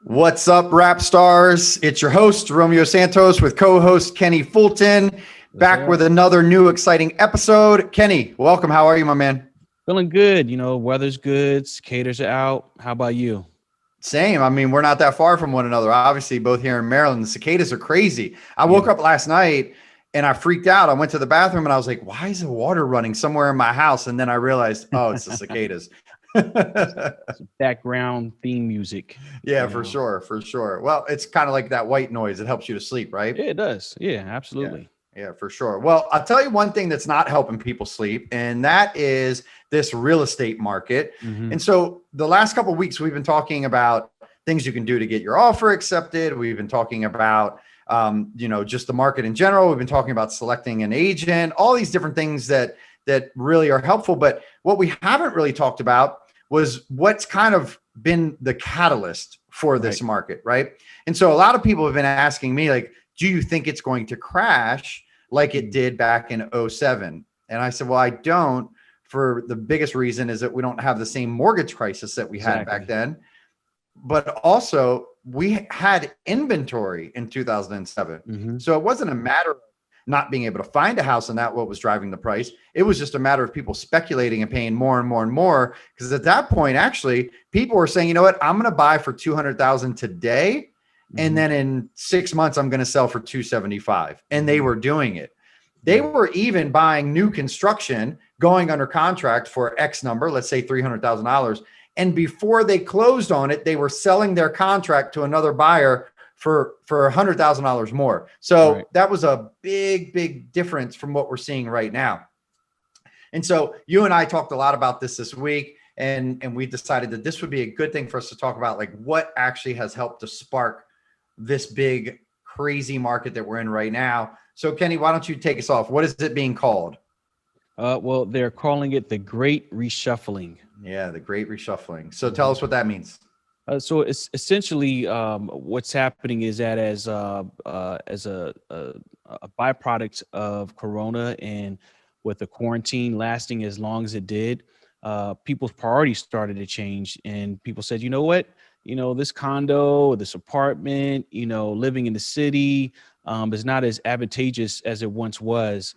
What's up, rap stars? It's your host, Romeo Santos, with co-host Kenny Fulton, back with another new exciting episode. Kenny, welcome. How are you, my man? Feeling good. Weather's good. Cicadas are out. How about you? Same. I mean, we're not that far from one another. Obviously, both here in Maryland. The cicadas are crazy. I woke up last night and I freaked out. I went to the bathroom and I was like, why is the water running somewhere in my house? And then I realized, oh, it's the cicadas. Some background theme music. Yeah, for sure. For sure. Well, it's kind of like that white noise. It helps you to sleep, right? Yeah, it does. Yeah, absolutely. Yeah, for sure. Well, I'll tell you one thing that's not helping people sleep, and that is this real estate market. Mhm. And so the last couple of weeks, we've been talking about things you can do to get your offer accepted. We've been talking about, just the market in general. We've been talking about selecting an agent, all these different things that really are helpful. But what we haven't really talked about was what's kind of been the catalyst for this market, right? And so a lot of people have been asking me, like, do you think it's going to crash like it did back in 07? And I said, well, I don't, for the biggest reason is that we don't have the same mortgage crisis that we had back then. But also we had inventory in 2007. So it wasn't a matter of not being able to find a house and that what was driving the price. It was just a matter of people speculating and paying more and more and more. Because at that point, actually, people were saying, you know what, I'm going to buy for 200,000 today. And then in 6 months, I'm going to sell for 275. And they were doing it. They were even buying new construction, going under contract for X number, let's say $300,000. And before they closed on it, they were selling their contract to another buyer for $100,000 more. So that was a big, big difference from what we're seeing right now. And so you and I talked a lot about this week, and we decided that this would be a good thing for us to talk about, like what actually has helped to spark this big, crazy market that we're in right now. So Kenny, why don't you take us off? What is it being called? Well, they're calling it the Great Reshuffling. Yeah, the Great Reshuffling. So tell us what that means. So it's essentially what's happening is that as a byproduct of Corona and with the quarantine lasting as long as it did, people's priorities started to change, and people said, you know what? This condo, this apartment, living in the city is not as advantageous as it once was.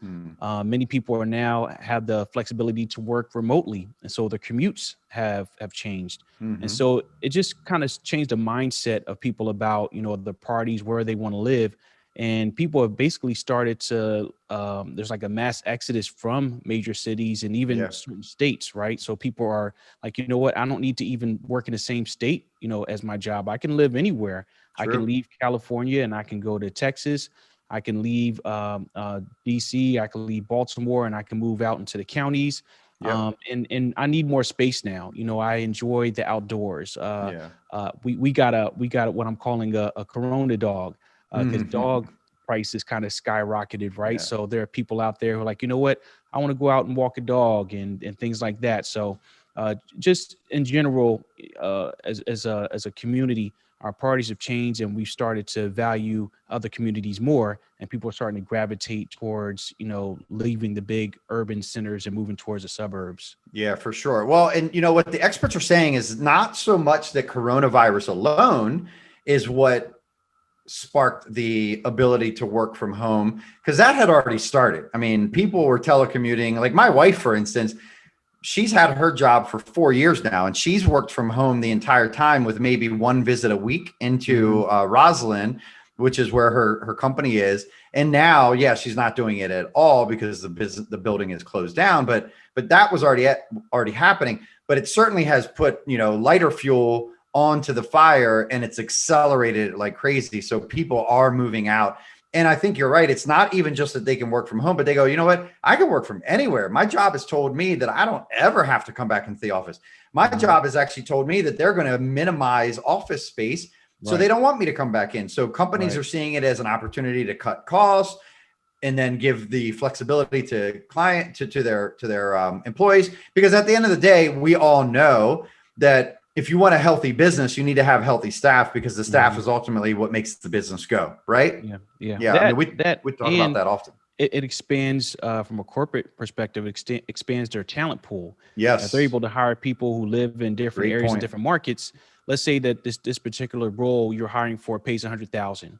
Many people are now have the flexibility to work remotely. And so their commutes have changed. And so it just kind of changed the mindset of people about, the parties, where they want to live. And people have basically started to, there's like a mass exodus from major cities and even certain states, right? So people are like, you know what, I don't need to even work in the same state, as my job. I can live anywhere. True. I can leave California and I can go to Texas. I can leave DC, I can leave Baltimore, and I can move out into the counties. And I need more space now. I enjoy the outdoors. We got what I'm calling a Corona dog. Because dog prices kind of skyrocketed, right? So there are people out there who are like, you know what, I want to go out and walk a dog and things like that. So just in general, as a community, our priorities have changed, and we've started to value other communities more, and people are starting to gravitate towards, leaving the big urban centers and moving towards the suburbs. Yeah, for sure. Well, and what the experts are saying is not so much that coronavirus alone is what sparked the ability to work from home, because that had already started. I mean, people were telecommuting. Like my wife, for instance, she's had her job for 4 years now, and she's worked from home the entire time with maybe one visit a week into Roslyn, which is where her company is. And now, she's not doing it at all because the building is closed down. But that was already happening. But it certainly has put lighter fuel onto the fire, and it's accelerated it like crazy. So people are moving out. And I think you're right. It's not even just that they can work from home, but they go, you know what? I can work from anywhere. My job has told me that I don't ever have to come back into the office. My job has actually told me that they're going to minimize office space. So they don't want me to come back in. So companies are seeing it as an opportunity to cut costs and then give the flexibility to their employees. Because at the end of the day, we all know that if you want a healthy business, you need to have healthy staff, because the staff is ultimately what makes the business go, right? Yeah. We talk about that often. It expands from a corporate perspective. It expands their talent pool. Yes, they're able to hire people who live in different areas and different markets. let's say that this particular role you're hiring for pays 100,000,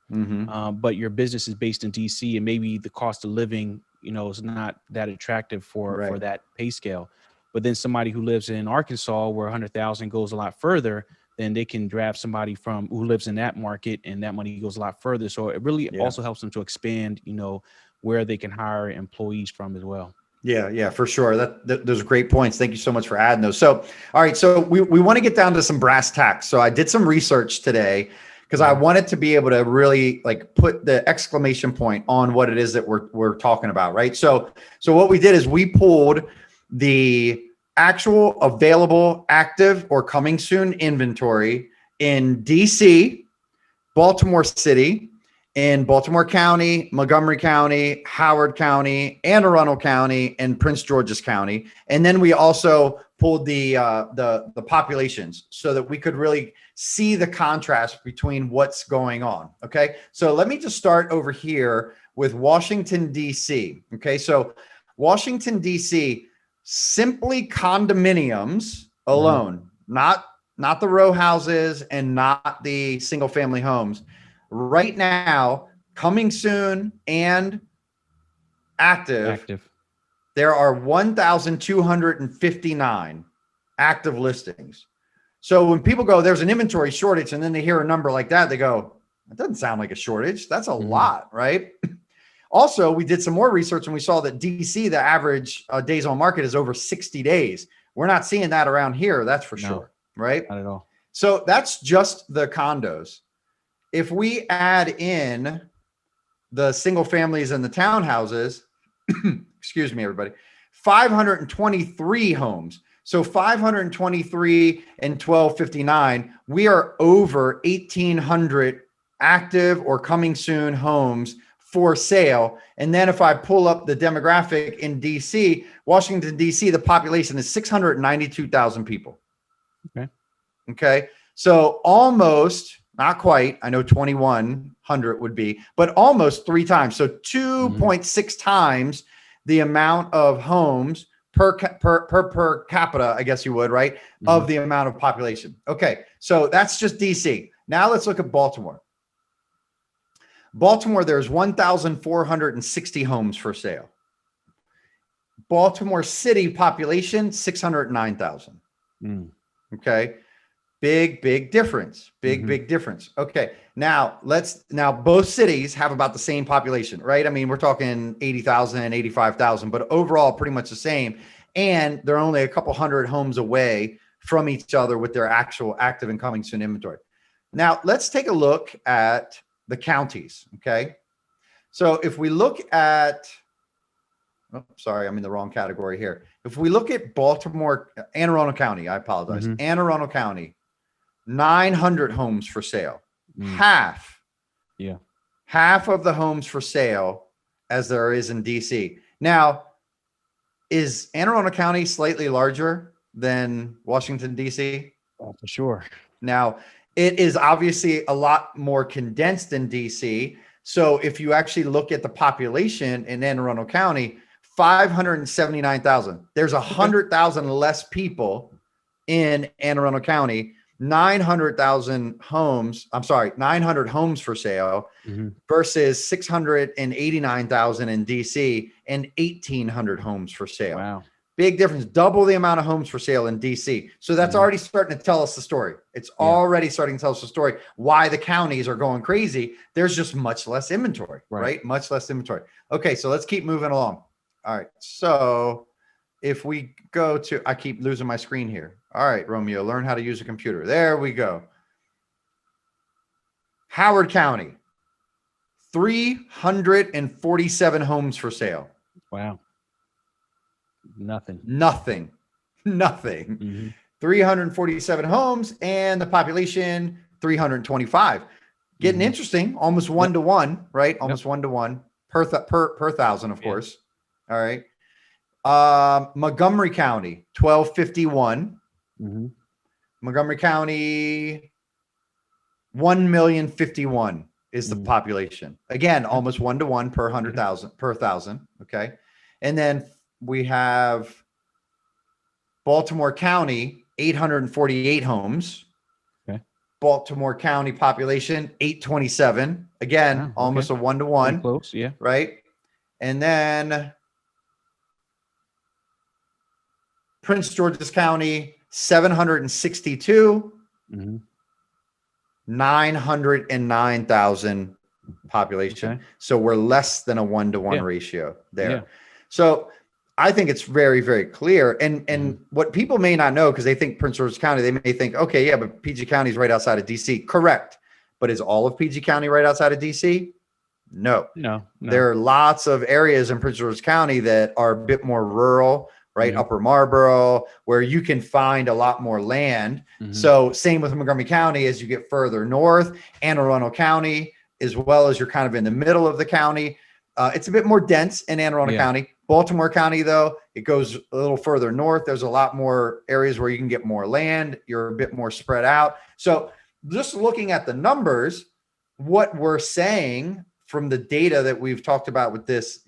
but your business is based in DC, and maybe the cost of living, is not that attractive for that pay scale. But then somebody who lives in Arkansas, where 100,000 goes a lot further, then they can draft somebody who lives in that market, and that money goes a lot further. So it really also helps them to expand, where they can hire employees from as well. Yeah, for sure. Those are great points. Thank you so much for adding those. So, all right. So we want to get down to some brass tacks. So I did some research today because I wanted to be able to really put the exclamation point on what it is that we're talking about. Right. So what we did is we pulled the actual available, active, or coming soon inventory in DC, Baltimore City, in Baltimore County, Montgomery County, Howard County, Anne Arundel County, and Prince George's County. And then we also pulled the populations so that we could really see the contrast between what's going on. Okay. So let me just start over here with Washington, DC. Okay. So Washington, DC, simply condominiums alone, not the row houses and not the single family homes. Right now, coming soon and active, there are 1,259 active listings. So when people go, there's an inventory shortage, and then they hear a number like that, they go, that doesn't sound like a shortage. That's a lot, right? Also, we did some more research and we saw that DC, the average days on market is over 60 days. We're not seeing that around here. That's for sure. Right? Not at all. So that's just the condos. If we add in the single families and the townhouses, excuse me, everybody, 523 homes. So 523 and 1259, we are over 1,800 active or coming soon homes for sale. And then if I pull up the demographic in DC, Washington, DC, the population is 692,000 people. Okay. So almost, not quite, I know 2,100 would be, but almost 3 times. So 2.6 times the amount of homes per capita, I guess you would, right? Of the amount of population. Okay. So that's just DC. Now let's look at Baltimore. Baltimore, there's 1,460 homes for sale. Baltimore City population, 609,000. Okay. Big difference. Big difference. Okay. Now both cities have about the same population, right? I mean, we're talking 80,000, 85,000, but overall pretty much the same. And they're only a couple hundred homes away from each other with their actual active and coming soon inventory. Now let's take a look at the counties. Okay. So if we look at, sorry, I'm in the wrong category here. If we look at Baltimore, Anne Arundel County, I apologize. Anne Arundel County, 900 homes for sale. Half of the homes for sale as there is in DC. Now, is Anne Arundel County slightly larger than Washington, DC? Oh, for sure. Now, it is obviously a lot more condensed in DC. So if you actually look at the population in Anne Arundel County, 579,000. There's 100,000 less people in Anne Arundel County. 900 homes for sale versus 689,000 in DC and 1,800 homes for sale. Wow. Big difference, double the amount of homes for sale in DC. So that's already starting to tell us the story. It's already starting to tell us the story why the counties are going crazy. There's just much less inventory, right? Much less inventory. Okay, so let's keep moving along. All right, so if we go to, I keep losing my screen here. All right, Romeo, learn how to use a computer. There we go. Howard County, 347 homes for sale. Wow. Nothing. 347 homes and the population, 325. Getting interesting, almost 1-to-1, right? Almost 1-to-1 per thousand, of course. All right. Montgomery County, 1,251. Montgomery County, 1,051,051 is the population. Again, almost 1-to-1 per 1,000. Okay. And then we have Baltimore County, 848 homes. Okay. Baltimore County population, 827. Again, Okay. almost a Pretty 1-to-1, close. Yeah. right? And then Prince George's County, 762, Mm-hmm. 909,000 population. Okay. So we're less than a 1-to-1 Yeah. ratio there. Yeah. So I think it's very, very clear. And Mhm. what people may not know, because they think Prince George's County, they may think, okay, yeah, but PG County is right outside of DC. Correct. But is all of PG County right outside of DC? No. No. There are lots of areas in Prince George's County that are a bit more rural, right? Mhm. Upper Marlboro, where you can find a lot more land. Mhm. So same with Montgomery County as you get further north, Anne Arundel County, as well as you're kind of in the middle of the county. It's a bit more dense in Anne Arundel County. Baltimore County, though, it goes a little further north. There's a lot more areas where you can get more land. You're a bit more spread out. So just looking at the numbers, what we're saying from the data that we've talked about with this,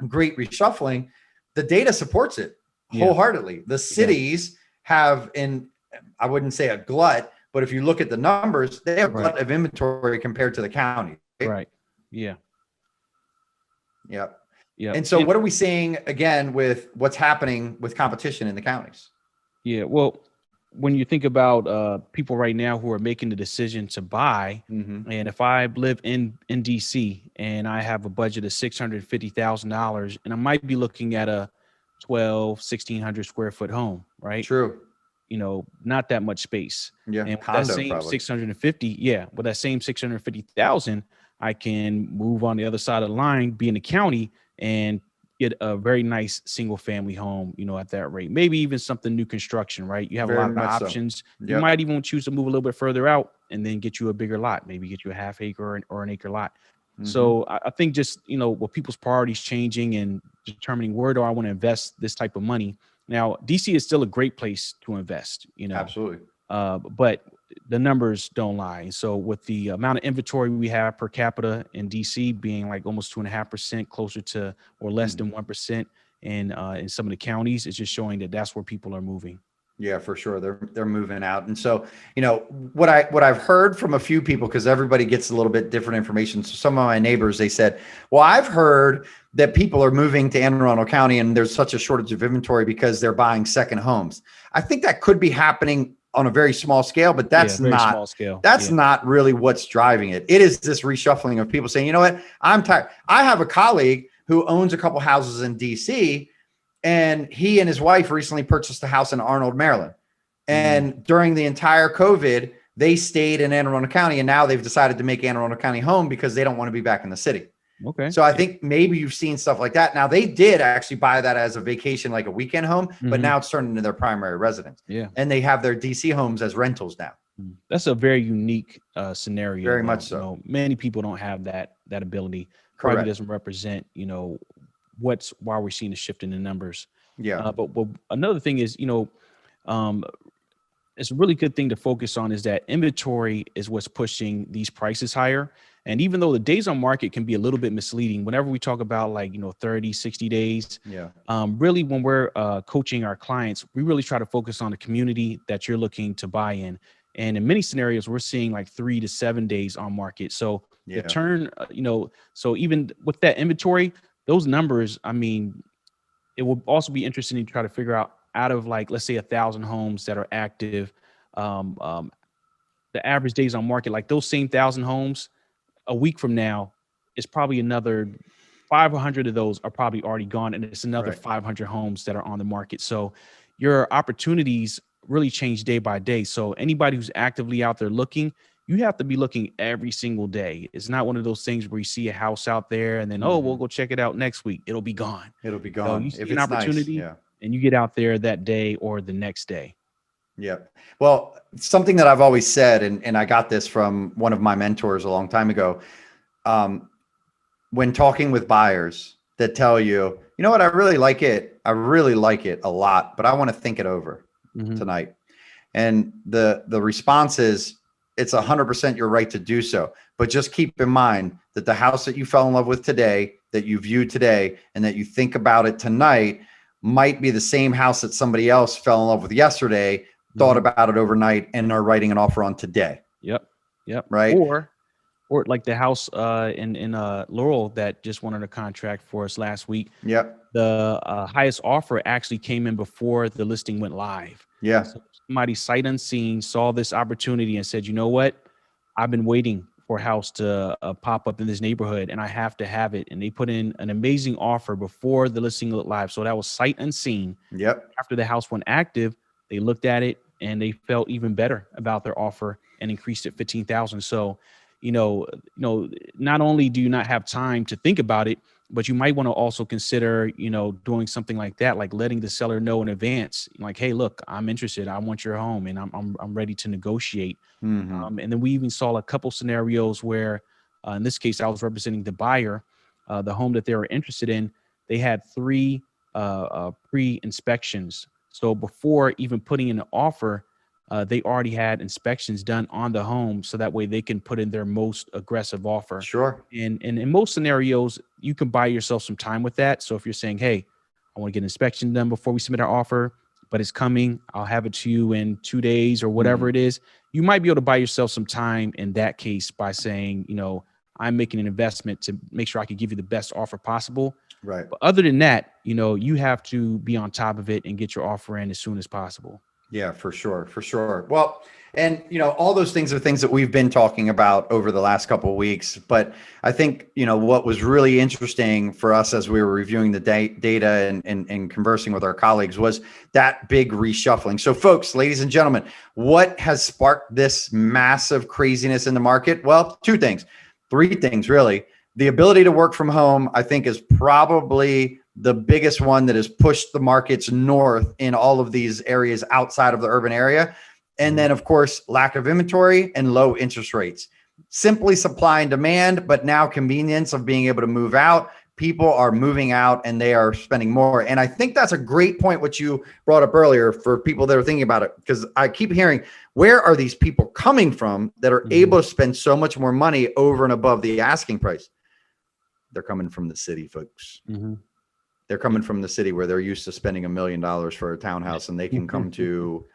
great reshuffling, the data supports it wholeheartedly. The cities have, I wouldn't say a glut, but if you look at the numbers, they have a glut of inventory compared to the county. Right. Yeah. Yep. Yeah. And so what are we seeing again with what's happening with competition in the counties? Yeah. Well, when you think about people right now who are making the decision to buy, Mm-hmm. and if I live in DC and I have a budget of $650,000, and I might be looking at a 1,600 square foot home, right? True. Not that much space. Yeah. And with Condo, that same probably. 650, with that same 650,000, I can move on the other side of the line, be in the county, and get a very nice single family home, at that rate. Maybe even something new construction, right? You have Very a lot of much so. options. Yep. You might even choose to move a little bit further out and then get you a bigger lot, maybe get you a half acre or an acre lot. Mm-hmm. So I think just, with people's priorities changing and determining where do I want to invest this type of money. Now, DC is still a great place to invest, Absolutely. but the numbers don't lie. So with the amount of inventory we have per capita in DC being like almost 2.5%, closer to or less than 1% in some of the counties, it's just showing that that's where people are moving. Yeah, for sure. They're moving out. And so, what I've heard from a few people, because everybody gets a little bit different information. So some of my neighbors, they said, well, I've heard that people are moving to Anne Arundel County and there's such a shortage of inventory because they're buying second homes. I think that could be happening on a very small scale, but that's not small scale. That's not really what's driving it. It is this reshuffling of people saying, you know what, I'm tired. I have a colleague who owns a couple houses in DC, and he and his wife recently purchased a house in Arnold, Maryland. And during the entire COVID, they stayed in Anne Arundel County, and now they've decided to make Anne Arundel County home because they don't want to be back in the city. Okay. So I think maybe you've seen stuff like that. Now, they did actually buy that as a vacation, like a weekend home, but now it's turned into their primary residence. Yeah. And they have their DC homes as rentals now. That's a very unique scenario. Very much so. Many people don't have that ability. Correct. Probably doesn't represent, why we're seeing a shift in the numbers. Yeah. But another thing is, it's a really good thing to focus on is that inventory is what's pushing these prices higher. And even though the days on market can be a little bit misleading, whenever we talk about 30, 60 days, really when we're coaching our clients, we really try to focus on the community that you're looking to buy in. And in many scenarios, we're seeing 3 to 7 days on market. So the turn, so even with that inventory, those numbers, it will also be interesting to try to figure out of let's say 1,000 homes that are active, the average days on market, those same 1,000 homes a week from now is probably another 500 of those are probably already gone. And it's another 500 homes that are on the market. So your opportunities really change day by day. So anybody who's actively out there looking, you have to be looking every single day. It's not one of those things where you see a house out there and then, we'll go check it out next week. It'll be gone. It'll be gone. You see if an it's opportunity and you get out there that day or the next day. Yeah. Well, something that I've always said, and I got this from one of my mentors a long time ago, when talking with buyers that tell you, you know what, I really like it. I really like it a lot, but I want to think it over tonight. And the response is, it's 100% your right to do so. But just keep in mind that the house that you fell in love with today, that you view today, and that you think about it tonight might be the same house that somebody else fell in love with yesterday, thought about it overnight and are writing an offer on today. Yep. Right. Or like the house in Laurel that just won under contract for us last week. Yep. The highest offer actually came in before the listing went live. Yeah. So somebody sight unseen saw this opportunity and said, you know what? I've been waiting for a house to pop up in this neighborhood and I have to have it. And they put in an amazing offer before the listing went live. So that was sight unseen. Yep. After the house went active, they looked at it and they felt even better about their offer and increased it 15,000. So, not only do you not have time to think about it, but you might want to also consider, doing something like that, like letting the seller know in advance, like, hey, look, I'm interested. I want your home and I'm ready to negotiate. And then we even saw a couple scenarios where, in this case, I was representing the buyer, the home that they were interested in. They had 3 pre-inspections. So before even putting in an offer, they already had inspections done on the home. So that way they can put in their most aggressive offer. Sure. And in most scenarios, you can buy yourself some time with that. So if you're saying, hey, I want to get an inspection done before we submit our offer, but it's coming, I'll have it to you in 2 days or whatever it is, you might be able to buy yourself some time in that case by saying, I'm making an investment to make sure I can give you the best offer possible. Right. But other than that, you have to be on top of it and get your offer in as soon as possible. Yeah, for sure. For sure. Well, and all those things are things that we've been talking about over the last couple of weeks. But I think, what was really interesting for us as we were reviewing the data and conversing with our colleagues was that big reshuffling. So folks, ladies and gentlemen, what has sparked this massive craziness in the market? Well, 3 things, really. The ability to work from home, I think, is probably the biggest one that has pushed the markets north in all of these areas outside of the urban area. And then, of course, lack of inventory and low interest rates. Simply supply and demand, but now convenience of being able to move out. People are moving out and they are spending more. And I think that's a great point, what you brought up earlier for people that are thinking about it, because I keep hearing, where are these people coming from that are able to spend so much more money over and above the asking price? They're coming from the city, folks. They're coming from the city where they're used to spending $1 million for a townhouse, and they can come to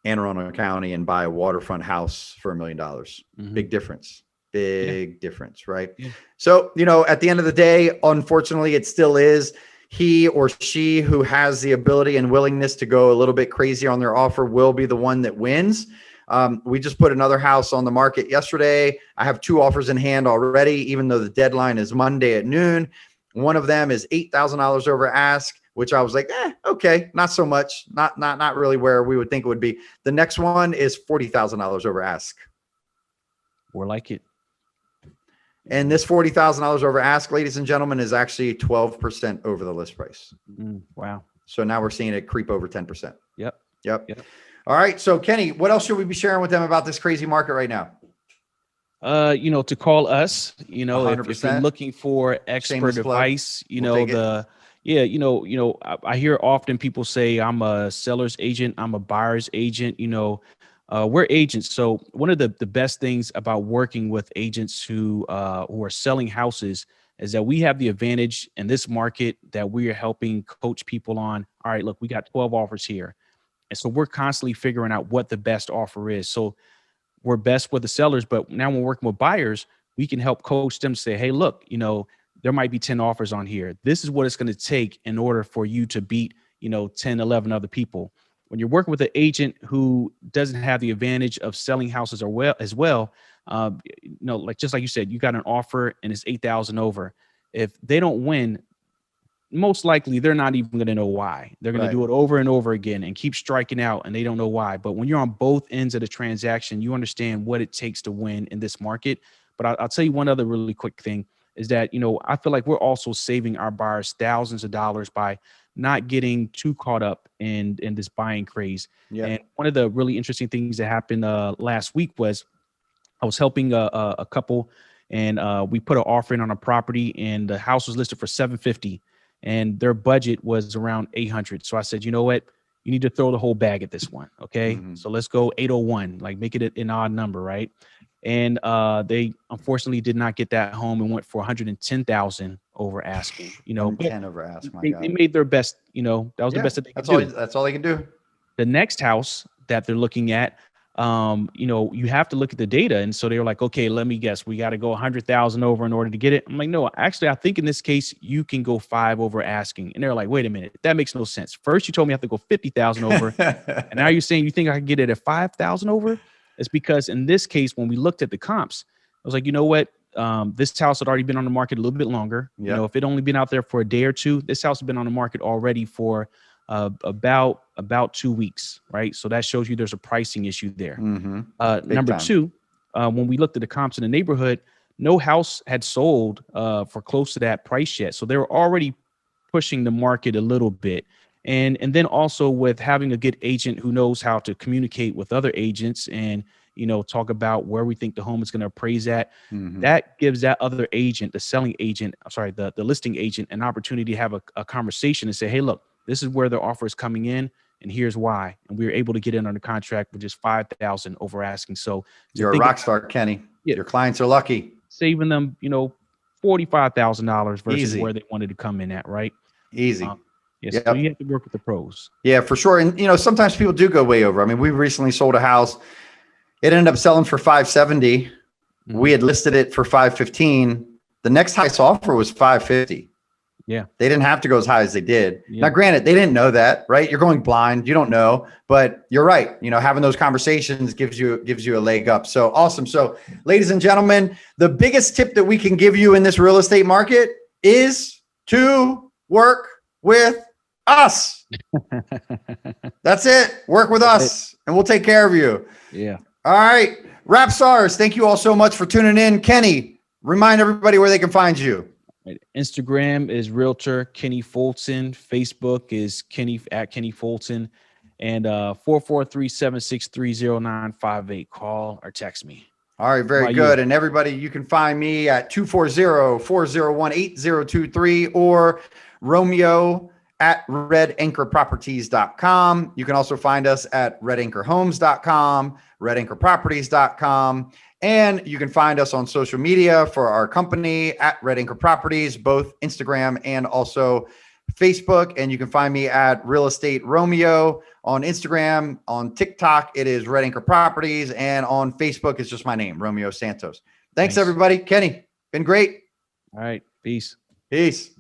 Anne Arundel County and buy a waterfront house for $1 million. Big difference. Big difference, right? Yeah. So, at the end of the day, unfortunately, it still is he or she who has the ability and willingness to go a little bit crazy on their offer will be the one that wins. We just put another house on the market yesterday. I have 2 offers in hand already, even though the deadline is Monday at noon. One of them is $8,000 over ask, which I was like, okay, not so much, not really where we would think it would be. The next one is $40,000 over ask. More like it. And this $40,000 over ask, ladies and gentlemen, is actually 12% over the list price. Wow. So now we're seeing it creep over 10%. Yep. All right. So Kenny, what else should we be sharing with them about this crazy market right now? To call us, if you're looking for expert Shameless advice, plug. I hear often people say I'm a seller's agent, I'm a buyer's agent, we're agents. So one of the best things about working with agents who are selling houses is that we have the advantage in this market that we are helping coach people on. All right, look, we got 12 offers here. And so we're constantly figuring out what the best offer is. So we're best with the sellers, but now when we're working with buyers, we can help coach them to say, hey, look, there might be 10 offers on here. This is what it's going to take in order for you to beat, 10, 11 other people. When you're working with an agent who doesn't have the advantage of selling houses as well, just like you said, you got an offer and it's 8,000 over. If they don't win, most likely they're not even going to know why. They're going to do it over and over again and keep striking out, and they don't know why. But when you're on both ends of the transaction, you understand what it takes to win in this market. But I'll tell you one other really quick thing is that, I feel like we're also saving our buyers thousands of dollars by not getting too caught up in this buying craze. Yeah. And one of the really interesting things that happened last week was I was helping a couple, and we put an offer in on a property, and the house was listed for $750. And their budget was around 800. So I said, you know what? You need to throw the whole bag at this one. Okay. So let's go 801, like make it an odd number. Right. And they unfortunately did not get that home and went for 110,000 over asking, 10 over ask. They made their best, that was the best that they could do. That's all they can do. The next house, that they're looking at, you know, you have to look at the data. And so they were like, okay, let me guess, we got to go 100,000 over in order to get it. I'm like, no, actually, I think in this case, you can go 5 over asking. And they're like, wait a minute, that makes no sense. First, you told me I have to go 50,000 over. And now you're saying you think I can get it at 5,000 over? It's because in this case, when we looked at the comps, I was like, you know what? This house had already been on the market a little bit longer. Yep. You know, if it only been out there for a day or two, this house has been on the market already for about 2 weeks, right? So that shows you there's a pricing issue there. Number two, when we looked at the comps in the neighborhood, no house had sold for close to that price yet. So they were already pushing the market a little bit. And then also with having a good agent who knows how to communicate with other agents and, you know, talk about where we think the home is going to appraise at, that gives that other agent, the selling agent, I'm sorry, the listing agent, an opportunity to have a conversation and say, hey, look, this is where the offer is coming in, and here's why. And we were able to get in under contract with just 5,000 over asking. So you're a rock star, Kenny. Yeah. Your clients are lucky. Saving them, you know, $45,000 versus where they wanted to come in at, right? Easy. Yes. Yep. So you have to work with the pros. Yeah, for sure. And, you know, sometimes people do go way over. I mean, we recently sold a house. It ended up selling for 570. We had listed it for 515. The next highest offer was 550. Yeah. They didn't have to go as high as they did. Yeah. Now, granted, they didn't know that, right? You're going blind. You don't know, but you're right. You know, having those conversations gives you a leg up. So awesome. So ladies and gentlemen, the biggest tip that we can give you in this real estate market is to work with us. That's it. Work with us and we'll take care of you. Yeah. All right. Rap stars, thank you all so much for tuning in. Kenny, remind everybody where they can find you. Instagram is Realtor Kenny Fulton. Facebook is Kenny Fulton, and 443-763-0958. Call or text me. All right, very good. And everybody, you can find me at 240-401-8023 or Romeo at redanchorproperties.com. You can also find us at redanchorhomes.com, redanchorproperties.com. And you can find us on social media for our company at Red Anchor Properties, both Instagram and also Facebook. And you can find me at Real Estate Romeo on Instagram. On TikTok, it is Red Anchor Properties. And on Facebook, it's just my name, Romeo Santos. Thanks, everybody. Kenny, been great. All right. Peace. Peace.